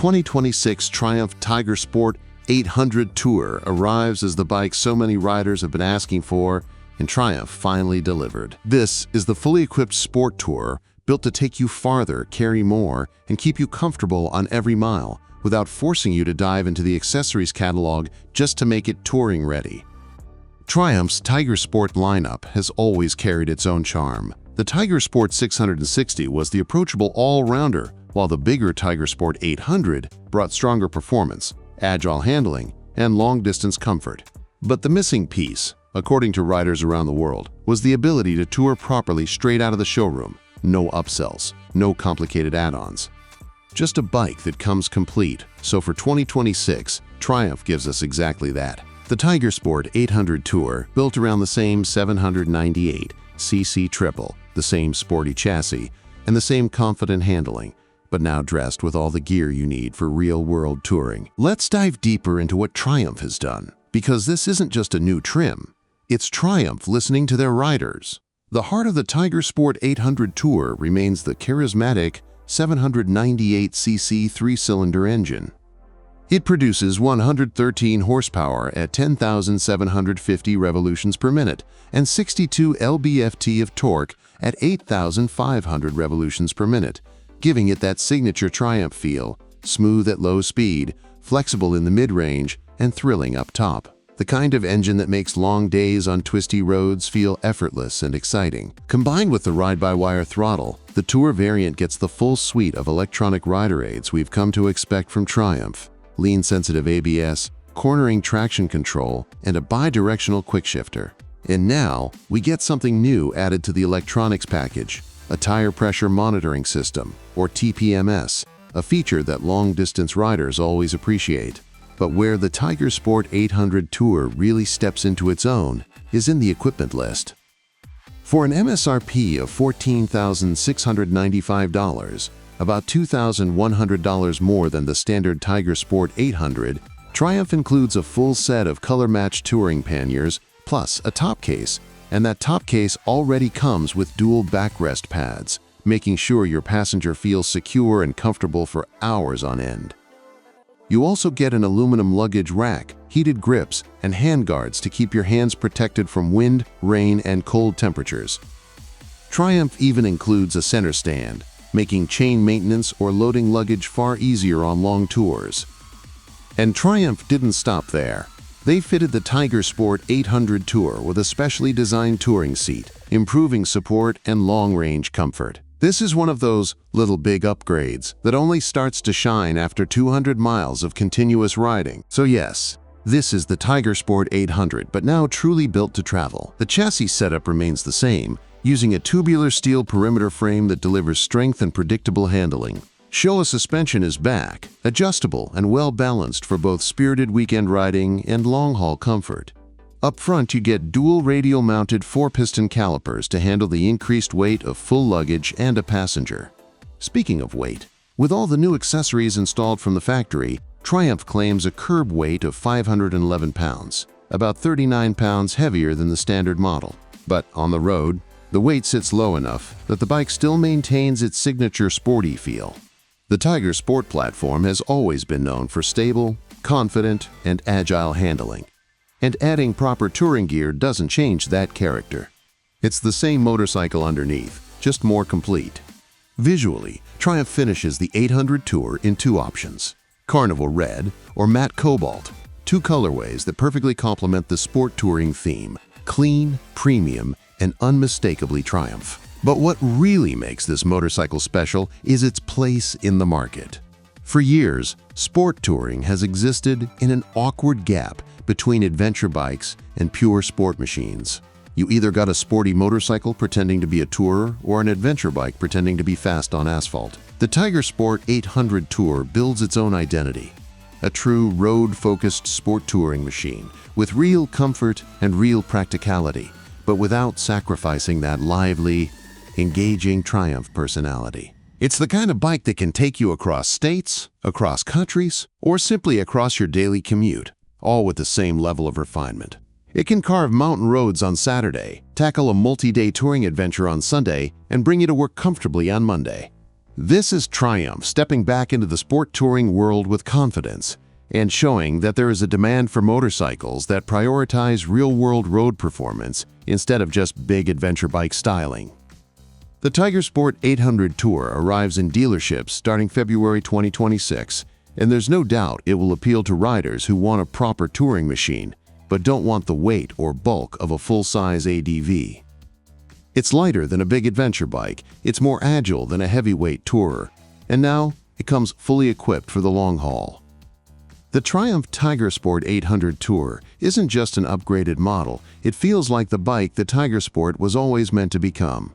2026 Triumph Tiger Sport 800 Tour arrives as the bike so many riders have been asking for, and Triumph finally delivered. This is the fully equipped sport tour built to take you farther, carry more, and keep you comfortable on every mile without forcing you to dive into the accessories catalog just to make it touring ready. Triumph's Tiger Sport lineup has always carried its own charm. The Tiger Sport 660 was the approachable all-rounder, while the bigger Tiger Sport 800 brought stronger performance, agile handling, and long-distance comfort. But the missing piece, according to riders around the world, was the ability to tour properly straight out of the showroom. No upsells, no complicated add-ons. Just a bike that comes complete. So for 2026, Triumph gives us exactly that. The Tiger Sport 800 Tour, built around the same 798cc triple, the same sporty chassis, and the same confident handling, but now dressed with all the gear you need for real-world touring. Let's dive deeper into what Triumph has done, because this isn't just a new trim. It's Triumph listening to their riders. The heart of the Tiger Sport 800 Tour remains the charismatic 798cc three-cylinder engine. It produces 113 horsepower at 10,750 revolutions per minute and 62 lb-ft of torque at 8,500 revolutions per minute, giving it that signature Triumph feel, smooth at low speed, flexible in the mid-range, and thrilling up top. The kind of engine that makes long days on twisty roads feel effortless and exciting. Combined with the ride-by-wire throttle, the Tour variant gets the full suite of electronic rider aids we've come to expect from Triumph: lean-sensitive ABS, cornering traction control, and a bi-directional quickshifter. And now, we get something new added to the electronics package: a tire pressure monitoring system, or TPMS, a feature that long-distance riders always appreciate. But where the Tiger Sport 800 Tour really steps into its own is in the equipment list. For an MSRP of $14,695, about $2,100 more than the standard Tiger Sport 800, Triumph includes a full set of color-matched touring panniers, plus a top case, and that top case already comes with dual backrest pads, making sure your passenger feels secure and comfortable for hours on end. You also get an aluminum luggage rack, heated grips, and handguards to keep your hands protected from wind, rain, and cold temperatures. Triumph even includes a center stand, making chain maintenance or loading luggage far easier on long tours. And Triumph didn't stop there. They fitted the Tiger Sport 800 Tour with a specially designed touring seat, improving support and long-range comfort. This is one of those little big upgrades that only starts to shine after 200 miles of continuous riding. So yes, this is the Tiger Sport 800, but now truly built to travel. The chassis setup remains the same, using a tubular steel perimeter frame that delivers strength and predictable handling. Showa suspension is back, adjustable and well-balanced for both spirited weekend riding and long-haul comfort. Up front, you get dual radial-mounted 4-piston calipers to handle the increased weight of full luggage and a passenger. Speaking of weight, with all the new accessories installed from the factory, Triumph claims a curb weight of 511 pounds, about 39 pounds heavier than the standard model. But on the road, the weight sits low enough that the bike still maintains its signature sporty feel. The Tiger Sport platform has always been known for stable, confident, and agile handling. And adding proper touring gear doesn't change that character. It's the same motorcycle underneath, just more complete. Visually, Triumph finishes the 800 Tour in two options: Carnival Red or Matte Cobalt, two colorways that perfectly complement the sport touring theme: clean, premium, and unmistakably Triumph. But what really makes this motorcycle special is its place in the market. For years, sport touring has existed in an awkward gap between adventure bikes and pure sport machines. You either got a sporty motorcycle pretending to be a tourer or an adventure bike pretending to be fast on asphalt. The Tiger Sport 800 Tour builds its own identity, a true road-focused sport touring machine with real comfort and real practicality, but without sacrificing that lively, engaging Triumph personality. It's the kind of bike that can take you across states, across countries, or simply across your daily commute, all with the same level of refinement. It can carve mountain roads on Saturday, tackle a multi-day touring adventure on Sunday, and bring you to work comfortably on Monday. This is Triumph stepping back into the sport touring world with confidence and showing that there is a demand for motorcycles that prioritize real-world road performance instead of just big adventure bike styling. The Tiger Sport 800 Tour arrives in dealerships starting February 2026, and there's no doubt it will appeal to riders who want a proper touring machine but don't want the weight or bulk of a full-size ADV. It's lighter than a big adventure bike, it's more agile than a heavyweight tourer, and now it comes fully equipped for the long haul. The Triumph Tiger Sport 800 Tour isn't just an upgraded model, it feels like the bike the Tiger Sport was always meant to become.